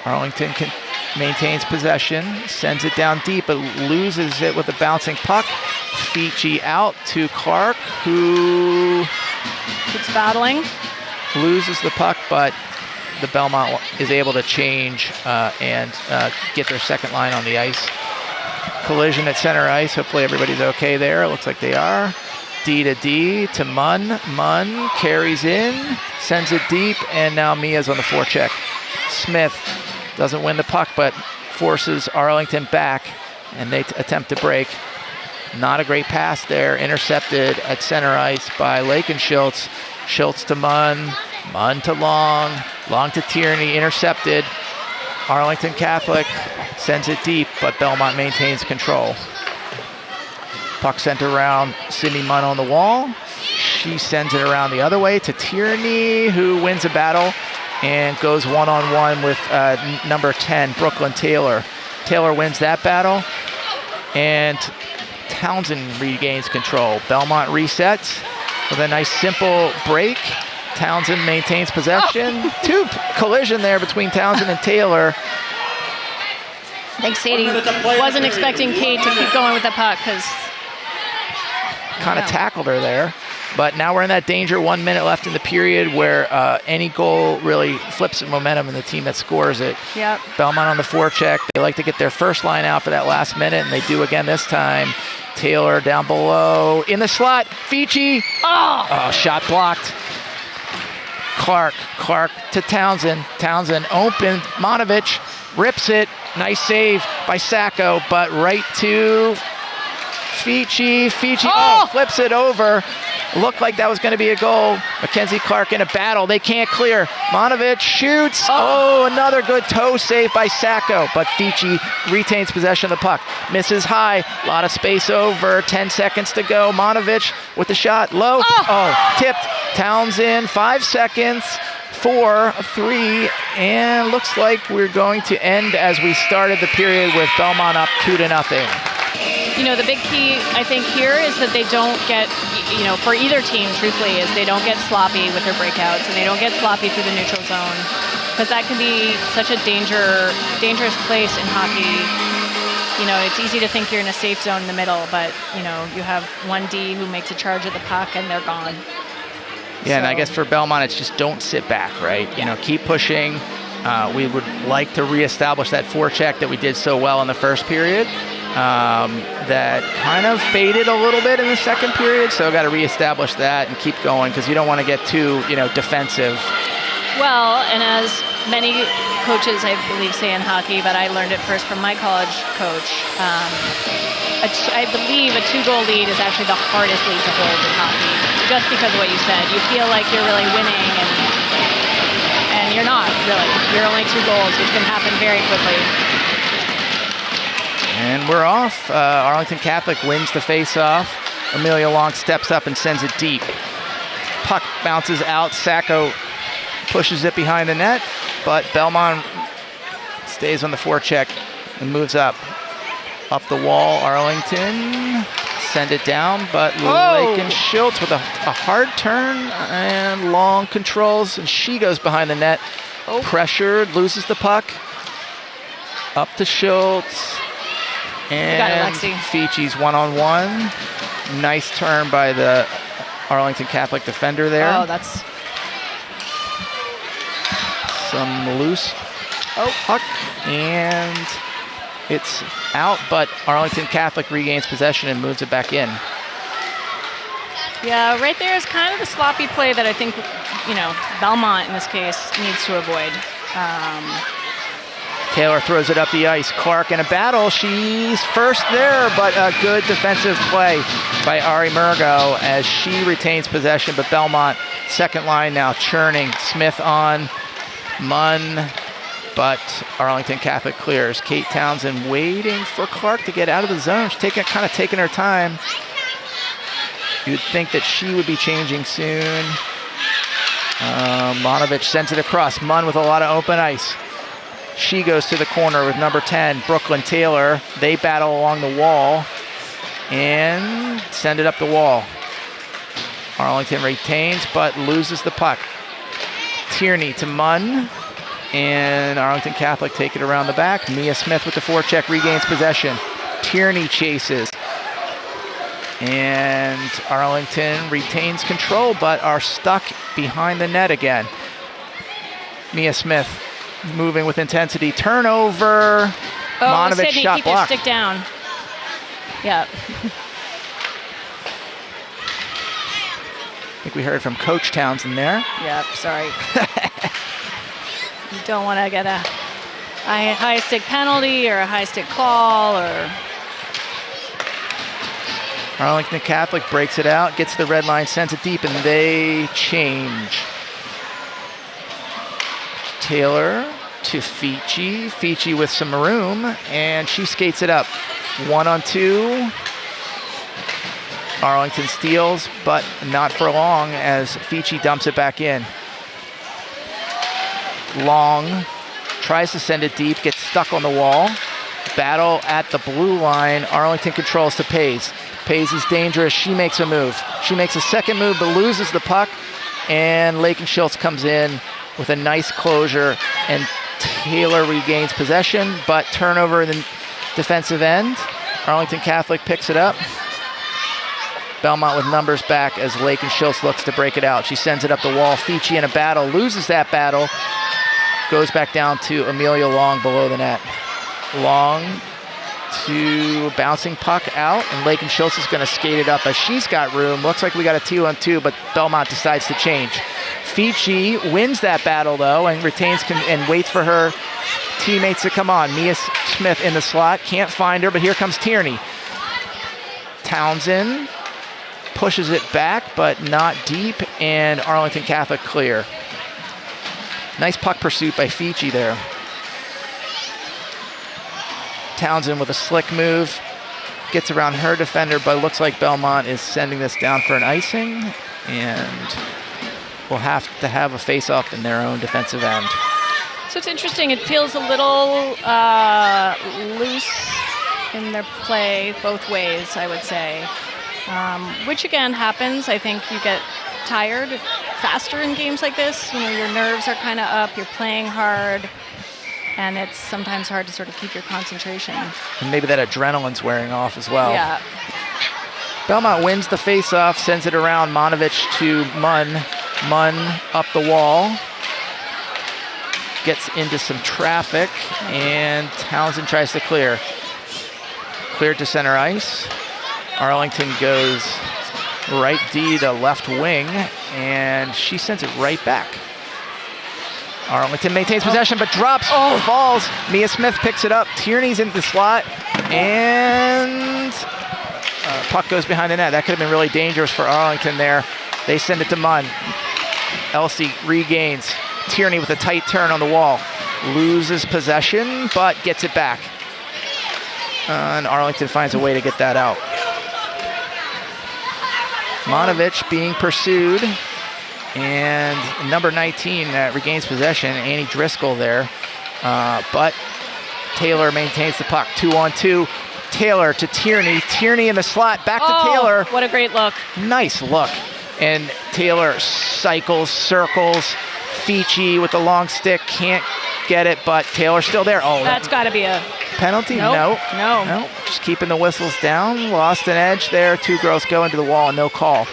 Arlington maintains possession, sends it down deep, but loses it with a bouncing puck. Fici out to Clark, who keeps battling. Loses the puck, but the Belmont is able to change and get their second line on the ice. Collision at center ice. Hopefully everybody's okay there. It looks like they are. D to D to Munn. Munn carries in, sends it deep, and now Mia's on the forecheck. Smith doesn't win the puck, but forces Arlington back, and they attempt to break. Not a great pass there. Intercepted at center ice by Lakin Schultz. Schultz to Munn. Munn to Long. Long to Tierney. Intercepted. Arlington Catholic sends it deep, but Belmont maintains control. Puck sent around. Sydney Munn on the wall. She sends it around the other way to Tierney, who wins a battle and goes one-on-one with number 10, Brooklyn Taylor. Taylor wins that battle, and Townsend regains control. Belmont resets with a nice simple break. Townsend maintains possession. Two collision there between Townsend and Taylor. I think Sadie wasn't expecting Kate to keep going with the puck because kind of tackled her there. But now we're in that danger, 1 minute left in the period, where any goal really flips the momentum in the team that scores it. Yep. Belmont on the forecheck. They like to get their first line out for that last minute, and they do again this time. Taylor down below. In the slot. Fici. Oh, shot blocked. Clark to Townsend. Townsend open. Monovich rips it. Nice save by Sacco, but right to Fici Oh! flips it over. Looked like that was going to be a goal. Mackenzie Clark in a battle. They can't clear. Monovich shoots. Oh, another good toe save by Sacco. But Fici retains possession of the puck. Misses high. A lot of space over. 10 seconds to go. Monovich with the shot. Low. Oh, tipped. Townsend. 5 seconds. 4, 3, and looks like we're going to end as we started the period with Belmont up 2-0. You know, the big key, I think, here is that they don't get, you know, for either team, truthfully, is they don't get sloppy with their breakouts and they don't get sloppy through the neutral zone, because that can be such a dangerous place in hockey. You know, it's easy to think you're in a safe zone in the middle, but, you know, you have one D who makes a charge at the puck and they're gone. Yeah, and I guess for Belmont, it's just don't sit back, right? You know, keep pushing. We would like to reestablish that forecheck that we did so well in the first period. That kind of faded a little bit in the second period, so got to reestablish that and keep going, because you don't want to get too, you know, defensive. Well, and as many coaches, I believe, say in hockey, but I learned it first from my college coach, I believe a 2-goal lead is actually the hardest lead to hold in hockey, just because of what you said. You feel like you're really winning, and you're not, really. You're only 2 goals, which can happen very quickly. And we're off. Arlington Catholic wins the face-off. Amelia Long steps up and sends it deep. Puck bounces out. Sacco pushes it behind the net, but Belmont stays on the forecheck and moves up. Up the wall, Arlington. Send it down, but Lakin Schultz with a hard turn, and Long controls, and she goes behind the net. Pressured, loses the puck. Up to Schultz. And Fici's one-on-one. Nice turn by the Arlington Catholic defender there. Oh, that's... Some loose puck, and it's out, but Arlington Catholic regains possession and moves it back in. Yeah, right there is kind of the sloppy play that I think, you know, Belmont in this case needs to avoid. Taylor throws it up the ice. Clark in a battle. She's first there, but a good defensive play by Ari Murgo as she retains possession, but Belmont, second line now, churning. Smith on, Munn, but Arlington Catholic clears. Kate Townsend waiting for Clark to get out of the zone. She's kind of taking her time. You'd think that she would be changing soon. Monovich sends it across. Munn with a lot of open ice. She goes to the corner with number 10, Brooklyn Taylor. They battle along the wall and send it up the wall. Arlington retains, but loses the puck. Tierney to Munn, and Arlington Catholic take it around the back. Mia Smith with the forecheck regains possession. Tierney chases, and Arlington retains control, but are stuck behind the net again. Mia Smith moving with intensity. Turnover. Monovich Sydney, shot keep blocked. your stick down. Yeah. I think we heard from Coach Townsend there. Yep, sorry. You don't want to get a high stick penalty or a high stick call, or... Arlington Catholic breaks it out, gets the red line, sends it deep, and they change. Taylor to Fici. Fici with some room, and she skates it up. 1-on-2. Arlington steals, but not for long as Fici dumps it back in. Long tries to send it deep, gets stuck on the wall. Battle at the blue line. Arlington controls to Pays. Pays is dangerous. She makes a move. She makes a second move, but loses the puck. And Lakin Schultz comes in with a nice closure, and Taylor regains possession, but turnover in the defensive end. Arlington Catholic picks it up. Belmont with numbers back as Lakin Schultz looks to break it out. She sends it up the wall. Fici in a battle, loses that battle. Goes back down to Amelia Long below the net. Long to bouncing puck out, and Lakin Schultz is going to skate it up as she's got room. Looks like we got a 2-on-2, but Belmont decides to change. Fici wins that battle though, and retains and waits for her teammates to come on. Mia Smith in the slot, can't find her, but here comes Tierney. Townsend pushes it back, but not deep, and Arlington Catholic clear. Nice puck pursuit by Fiji there. Townsend with a slick move, gets around her defender, but looks like Belmont is sending this down for an icing, and will have to have a face-off in their own defensive end. So it's interesting. It feels a little loose in their play both ways, I would say, which again happens. I think you get tired faster in games like this. You know, your nerves are kind of up, you're playing hard, and it's sometimes hard to sort of keep your concentration. And maybe that adrenaline's wearing off as well. Yeah. Belmont wins the face-off, sends it around. Monovich to Munn. Munn up the wall. Gets into some traffic, and Townsend tries to clear. Cleared to center ice. Arlington goes right D to left wing, and she sends it right back. Arlington maintains possession, but drops, falls. Mia Smith picks it up. Tierney's in the slot, and puck goes behind the net. That could have been really dangerous for Arlington there. They send it to Munn. Elsie regains. Tierney with a tight turn on the wall. Loses possession, but gets it back. And Arlington finds a way to get that out. Monovich being pursued. And number 19 regains possession. Annie Driscoll there. But Taylor maintains the puck. 2-on-2. Taylor to Tierney. Tierney in the slot. Back to Taylor. What a great look. Nice look. And Taylor cycles, circles. Fiji with the long stick, can't get it, but Taylor's still there. Oh, that's got to be a penalty? Nope. No. Just keeping the whistles down. Lost an edge there. Two girls go into the wall, no call.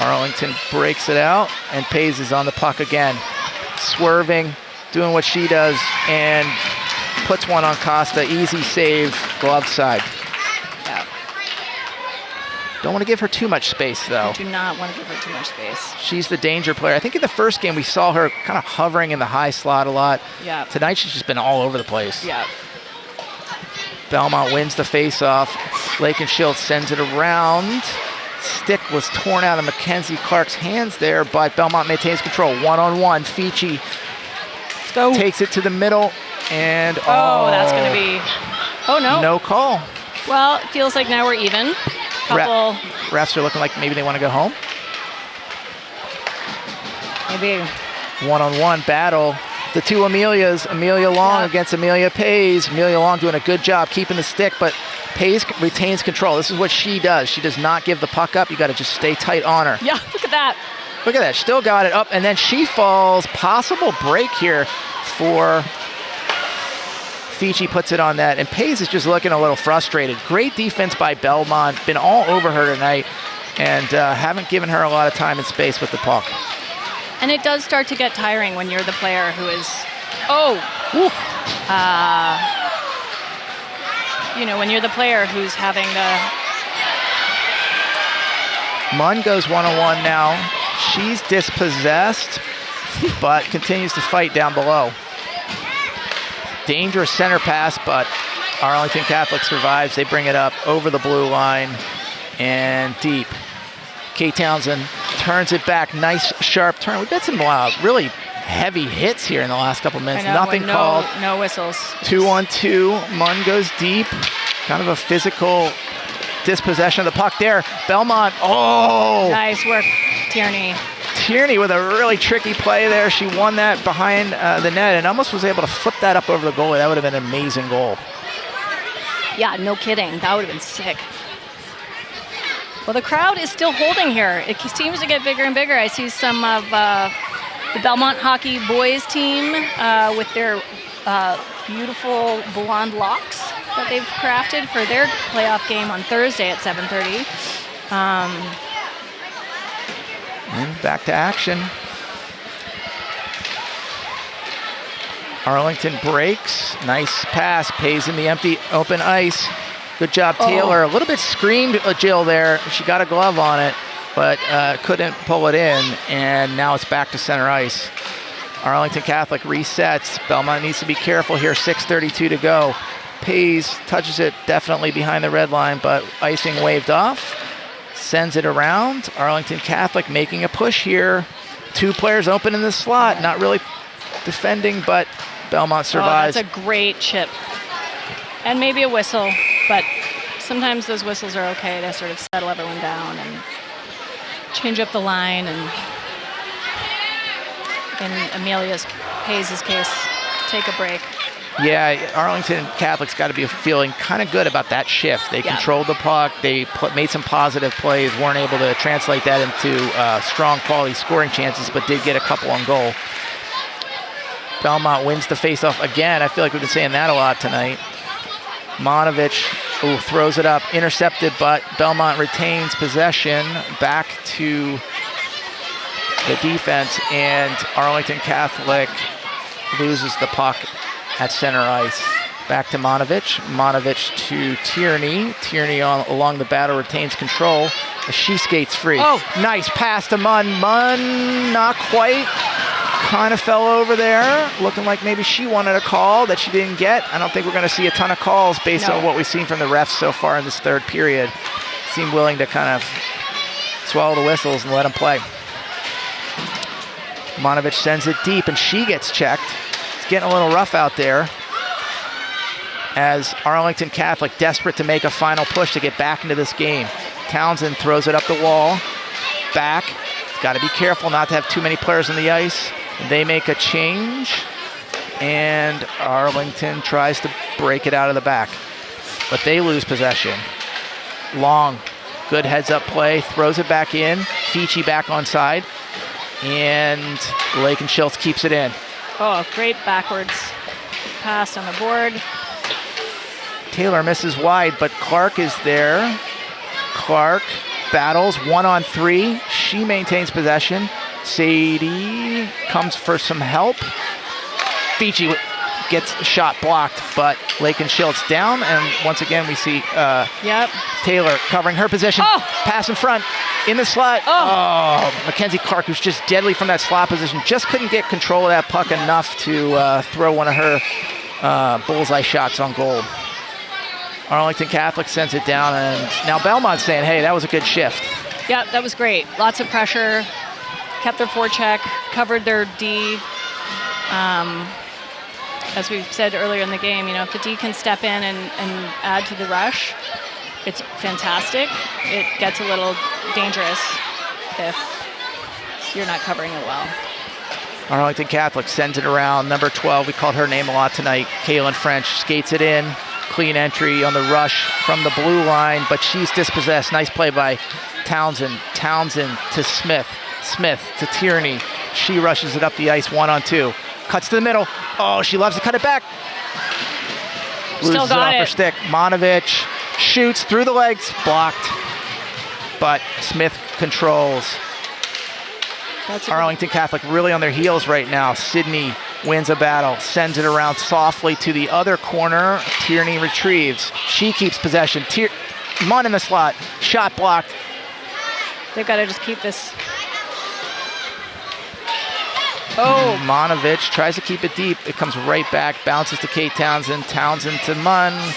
Arlington breaks it out, and Pays is on the puck again. Swerving, doing what she does, and puts one on Costa. Easy save, glove side. Don't want to give her too much space, though. I do not want to give her too much space. She's the danger player. I think in the first game we saw her kind of hovering in the high slot a lot. Yeah. Tonight she's just been all over the place. Yeah. Belmont wins the face-off. Lakenschildt sends it around. Stick was torn out of Mackenzie Clark's hands there, but Belmont maintains control. One-on-one. Fiji takes it to the middle, and that's going to be... Oh, no. No call. Well, it feels like now we're even. Refs are looking like maybe they want to go home. Maybe. One-on-one battle. The two Amelias, Amelia Long against Amelia Pays. Amelia Long doing a good job keeping the stick, but Pays retains control. This is what she does. She does not give the puck up. You got to just stay tight on her. Yeah, look at that. Look at that. Still got it up, and then she falls. Possible break here for Fiji, puts it on that, and Pays is just looking a little frustrated. Great defense by Belmont. Been all over her tonight, and haven't given her a lot of time and space with the puck. And it does start to get tiring when you're the player who is, when you're the player who's having the... Munn goes one-on-one now. She's dispossessed, but continues to fight down below. Dangerous center pass, but Arlington Catholic survives. They bring it up over the blue line and deep. Kate Townsend turns it back. Nice, sharp turn. We've got some really heavy hits here in the last couple minutes. Nothing called. No whistles. 2-on-2. Munn goes deep. Kind of a physical dispossession of the puck there. Belmont. Nice work, Tierney. Tierney with a really tricky play there. She won that behind the net and almost was able to flip that up over the goalie. That would have been an amazing goal. Yeah, no kidding. That would have been sick. Well, the crowd is still holding here. It seems to get bigger and bigger. I see some of the Belmont hockey boys team with their beautiful blonde locks that they've crafted for their playoff game on Thursday at 7:30. And back to action. Arlington breaks. Nice pass. Pays in the empty open ice. Good job, Taylor. A little bit screamed Jill there. She got a glove on it, but couldn't pull it in. And now it's back to center ice. Arlington Catholic resets. Belmont needs to be careful here. 6:32 to go. Pays touches it definitely behind the red line, but icing waved off. Sends it around. Arlington Catholic making a push here. 2 players open in the slot. Not really defending, but Belmont survives. Oh, that's a great chip. And maybe a whistle, but sometimes those whistles are okay to sort of settle everyone down and change up the line, and in Amelia's Hayes' case, take a break. Yeah, Arlington Catholic's got to be feeling kind of good about that shift. They controlled the puck. They made some positive plays, weren't able to translate that into strong quality scoring chances, but did get a couple on goal. Belmont wins the faceoff again. I feel like we've been saying that a lot tonight. Monovich throws it up, intercepted, but Belmont retains possession back to the defense, and Arlington Catholic loses the puck at center ice. Back to Monovich. Monovich to Tierney. Tierney along the battle retains control as she skates free. Oh, nice pass to Munn. Munn, not quite. Kind of fell over there, looking like maybe she wanted a call that she didn't get. I don't think we're going to see a ton of calls based on what we've seen from the refs so far in this third period. Seem willing to kind of swallow the whistles and let them play. Monovich sends it deep, and she gets checked. It's getting a little rough out there as Arlington Catholic desperate to make a final push to get back into this game. Townsend throws it up the wall. Back. Got to be careful not to have too many players on the ice. They make a change, and Arlington tries to break it out of the back, but they lose possession. Long, good heads-up play, throws it back in. Fici back on side, and Lakin Schultz keeps it in. Oh, great backwards pass on the board. Taylor misses wide, but Clark is there. Clark battles 1-on-3. She maintains possession. Sadie comes for some help. Fici gets a shot blocked, but Lakin Schultz down, and once again we see Taylor covering her position. Pass in front, in the slot. Mackenzie Clark, who's just deadly from that slot position, just couldn't get control of that puck enough to throw one of her bullseye shots on goal. Arlington Catholic sends it down, and now Belmont's saying, hey, that was a good shift. Yeah, that was great. Lots of pressure. Kept their forecheck, covered their D. As we said earlier in the game, if the D can step in and add to the rush, it's fantastic. It gets a little dangerous if you're not covering it well. Arlington Catholic sends it around. Number 12, we called her name a lot tonight. Kaylin French skates it in. Clean entry on the rush from the blue line, but she's dispossessed. Nice play by Townsend. Townsend to Smith. Smith to Tierney. She rushes it up the ice 1-on-2. Cuts to the middle. Oh, she loves to cut it back. Loses it off her stick. Monovich shoots through the legs. Blocked. But Smith controls. Arlington Catholic really on their heels right now. Sydney wins a battle. Sends it around softly to the other corner. Tierney retrieves. She keeps possession. Munn in the slot. Shot blocked. They've got to just keep this. Monovich tries to keep it deep. It comes right back, bounces to Kate Townsend. Townsend to Munn.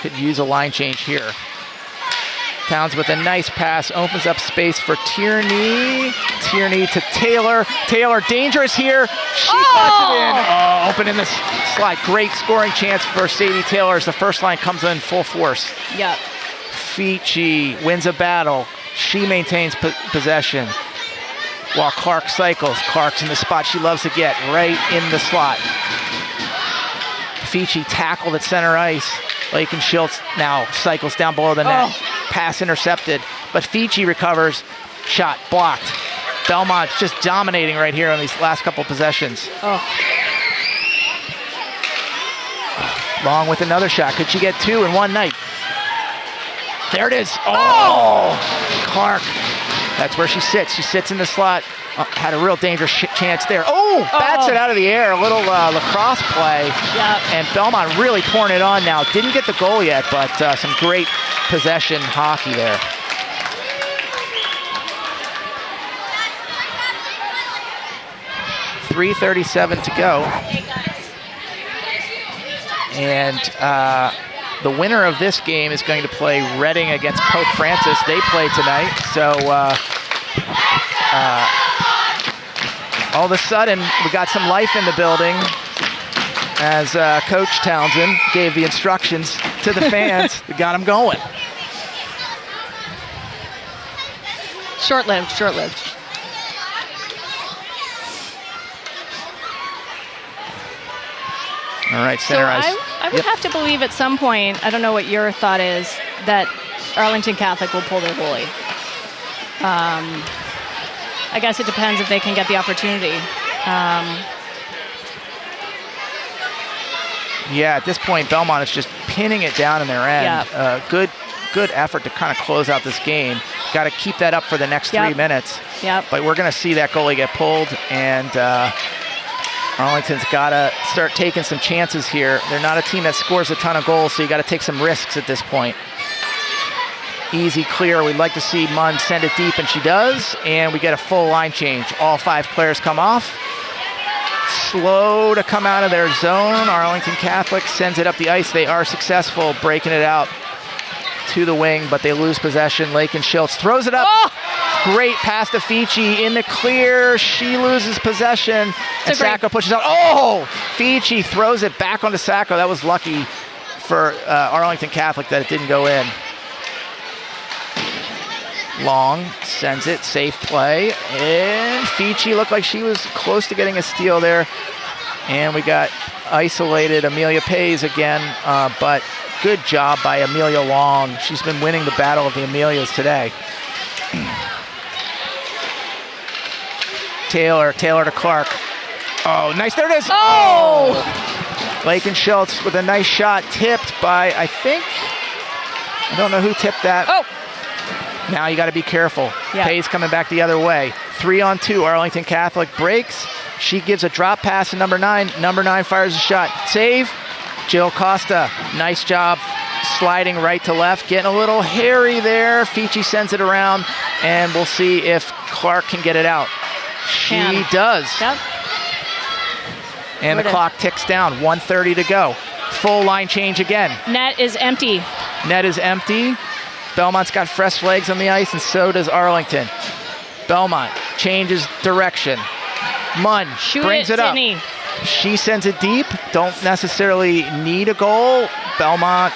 Could use a line change here. Townsend with a nice pass, opens up space for Tierney. Tierney to Taylor. Taylor dangerous here. She cuts it in. Open in the slot. Great scoring chance for Sadie Taylor as the first line comes in full force. Yep. Fici wins a battle. She maintains possession. While Clark cycles. Clark's in the spot she loves to get, right in the slot. Fici tackled at center ice. Lakin Schultz now cycles down below the net. Pass intercepted, but Fici recovers. Shot blocked. Belmont just dominating right here on these last couple possessions. Long with another shot. Could she get two in one night? There it is. Clark. That's where she sits. She sits in the slot. Had a real dangerous chance there. Bats it out of the air. A little lacrosse play. Yep. And Belmont really pouring it on now. Didn't get the goal yet, but some great possession hockey there. .337 to go. And the winner of this game is going to play Reading against Pope Francis. They play tonight. So all of a sudden, we got some life in the building as Coach Townsend gave the instructions to the fans. We got them going. Short-lived, short-lived. All right, center ice. I would have to believe at some point, I don't know what your thought is, that Arlington Catholic will pull their goalie. I guess it depends if they can get the opportunity. Yeah, at this point, Belmont is just pinning it down in their end. Yep. Good effort to kind of close out this game. Got to keep that up for the next 3 minutes. Yep. But we're going to see that goalie get pulled, and Arlington's got to start taking some chances here. They're not a team that scores a ton of goals, so you got to take some risks at this point. Easy clear. We'd like to see Munn send it deep, and she does. And we get a full line change. All 5 players come off. Slow to come out of their zone. Arlington Catholic sends it up the ice. They are successful breaking it out to the wing, but they lose possession. Lakin Schultz throws it up. Oh! Great pass to Fici in the clear. She loses possession, and Sacco pushes out. Oh! Fici throws it back onto Sacco. That was lucky for Arlington Catholic that it didn't go in. Long sends it, safe play, and Fici looked like she was close to getting a steal there. And we got isolated Amelia Pays again, but good job by Amelia Long. She's been winning the battle of the Amelias today. Taylor to Clark. Oh, nice, there it is. Oh! Lakin Schultz with a nice shot, tipped by, I don't know who tipped that. Oh! Now you got to be careful. Yeah. Pays coming back the other way. 3-on-2, Arlington Catholic breaks. She gives a drop pass to number 9. Number 9 fires a shot. Save. Jill Costa, nice job sliding right to left. Getting a little hairy there. Fici sends it around, and we'll see if Clark can get it out. She does. Yep. And the clock ticks down. 1:30 to go. Full line change again. Net is empty. Net is empty. Belmont's got fresh legs on the ice, and so does Arlington. Belmont changes direction. Munn brings it up. Sydney. She sends it deep. Don't necessarily need a goal. Belmont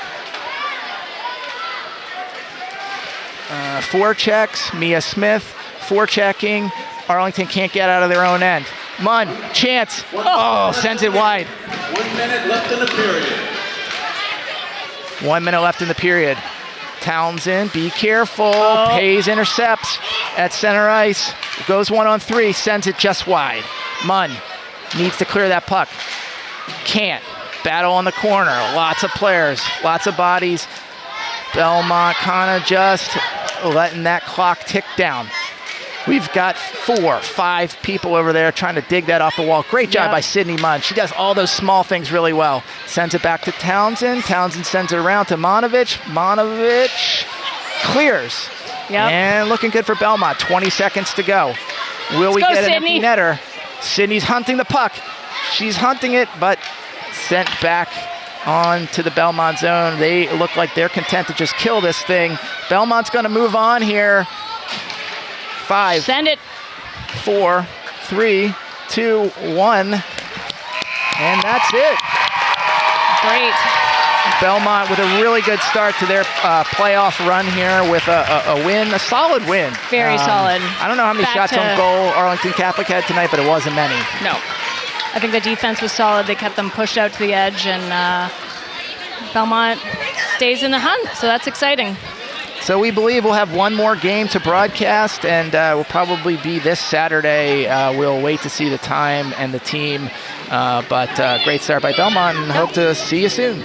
forechecks. Mia Smith forechecking. Arlington can't get out of their own end. Munn, chance. Oh, sends it wide. 1 minute left in the period. 1 minute left in the period. Townsend, be careful. Pays intercepts at center ice. Goes 1-on-3, sends it just wide. Munn needs to clear that puck. Can't. Battle on the corner. Lots of players, lots of bodies. Belmont kind of just letting that clock tick down. We've got 4, 5 people over there trying to dig that off the wall. Great job by Sydney Munn. She does all those small things really well. Sends it back to Townsend. Townsend sends it around to Monovich. Monovich clears. Yep. And looking good for Belmont. 20 seconds to go. Will we get an empty netter? Sydney's hunting the puck. She's hunting it, but sent back on to the Belmont zone. They look like they're content to just kill this thing. Belmont's going to move on here. 5. Send it. 4, 3, 2, 1. And that's it. Great. Belmont with a really good start to their playoff run here with a win, a solid win. Very solid. I don't know how many shots on goal Arlington Catholic had tonight, but it wasn't many. No. I think the defense was solid. They kept them pushed out to the edge, and Belmont stays in the hunt, so that's exciting. So we believe we'll have one more game to broadcast, and will probably be this Saturday. We'll wait to see the time and the team, but great start by Belmont, and hope to see you soon.